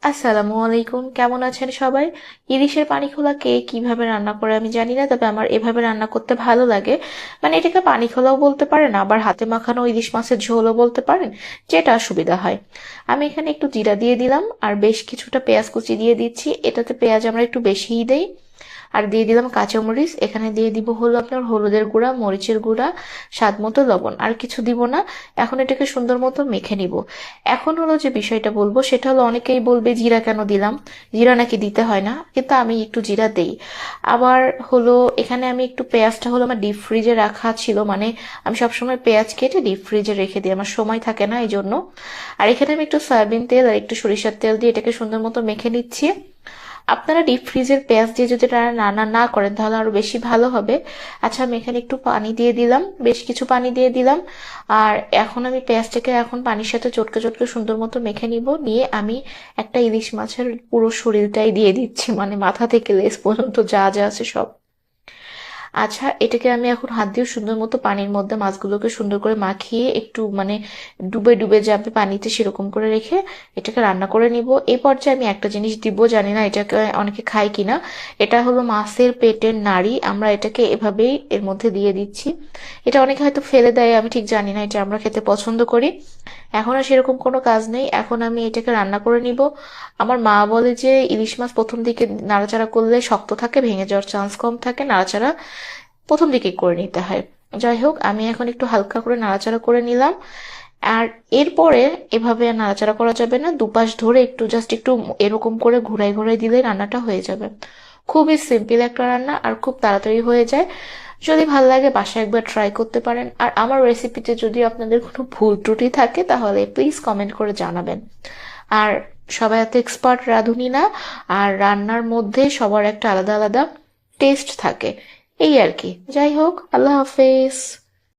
আসসালামু আলাইকুম, কেমন আছেন সবাই? ইলিশের পানি খোলা কে কিভাবে রান্না করে আমি জানি না, তবে আমার এভাবে রান্না করতে ভালো লাগে। মানে এটাকে পানি খোলাও বলতে পারেন, আবার হাতে মাখানো ইলিশ মাছের ঝোলও বলতে পারেন, যেটা সুবিধা হয়। আমি এখানে একটু জিরা দিয়ে দিলাম আর বেশ কিছুটা পেঁয়াজ কুচি দিয়ে দিচ্ছি। এটাতে পেঁয়াজ আমরা একটু বেশিই দেই। আর দিয়ে দিলাম কাঁচামরিচ, এখানে দিয়ে দিব হলো আপনার হলুদের গুঁড়া, মরিচের গুঁড়া, স্বাদ মতো লবণ, আর কিছু দিব না। এখন এটাকে সুন্দর মতো মেখে নিব। এখন হলো যে বিষয়টা বলবো সেটা হলো, অনেকেই বলবে জিরা কেন দিলাম, জিরা নাকি দিতে হয় না, কিন্তু আমি একটু জিরা দেই। আবার হলো এখানে আমি একটু পেঁয়াজটা হলো আমার ডিপ ফ্রিজে রাখা ছিল, মানে আমি সবসময় পেঁয়াজ কেটে ডিপ ফ্রিজে রেখে দিই, আমার সময় থাকে না এই জন্য। আর এখানে আমি একটু সয়াবিন তেল আর একটু সরিষার তেল দিয়ে এটাকে সুন্দর মতো মেখে নিচ্ছি। আপনারা ডিপ ফ্রিজের পেঁয়াজ দিয়ে যদি রান্না না করেন তাহলে আরো বেশি ভালো হবে। আচ্ছা, আমি এখানে একটু পানি দিয়ে দিলাম, বেশ কিছু পানি দিয়ে দিলাম। আর এখন আমি পেঁয়াজটাকে এখন পানির সাথে চটকে চটকে সুন্দর মতো মেখে নিব। নিয়ে আমি একটা ইলিশ মাছের পুরো শরীরটাই দিয়ে দিচ্ছি, মানে মাথা থেকে লেজ পর্যন্ত যা যা আছে সব। আচ্ছা, এটাকে আমি এখন হাত দিয়ে সুন্দর মতো পানির মধ্যে মাছগুলোকে সুন্দর করে মাখিয়ে একটু মানে ডুবে ডুবে যাবে পানিতে, সেরকম করে রেখে এটাকে রান্না করে নিব। এই পর্যায়ে আমি একটা জিনিস দিব, জানি না এটাকে অনেকে খায় কিনা। এটা হলো মাছের পেটের নাড়ি, আমরা এটাকে এভাবেই এর মধ্যে দিয়ে দিচ্ছি। এটা অনেকে হয়তো ফেলে দেয়, আমি ঠিক জানি না, এটা আমরা খেতে পছন্দ করি। এখন আর সেরকম কোনো কাজ নেই, এখন আমি এটাকে রান্না করে নিব। আমার মা বলে যে ইলিশ মাছ প্রথম দিকে নাড়াচাড়া করলে শক্ত থাকে, ভেঙে যাওয়ার চান্স কম থাকে, নাড়াচাড়া প্রথম দিকে করে নিতে হয়। যাই হোক, আমি এখন একটু হালকা করে নাড়াচাড়া করে নিলাম। আর এরপরে এভাবে আর নাড়াচাড়া করা যাবে না, দুপাশ ধরে একটু জাস্ট একটু এরকম করে ঘুরাই ঘুরাই দিলে রান্নাটা হয়ে যাবে। খুবই সিম্পল একটা রান্না আর খুব তাড়াতাড়ি হয়ে যায়। যদি ভালো লাগে বাসায় একবার ট্রাই করতে পারেন। আর আমার রেসিপিতে যদি আপনাদের কোনো ভুল ত্রুটি থাকে তাহলে প্লিজ কমেন্ট করে জানাবেন। আর সবাই এত এক্সপার্ট রাঁধুনি না, আর রান্নার মধ্যে সবার একটা আলাদা আলাদা টেস্ট থাকে, এই আর কি। যাই হোক, আল্লাহ হাফেজ।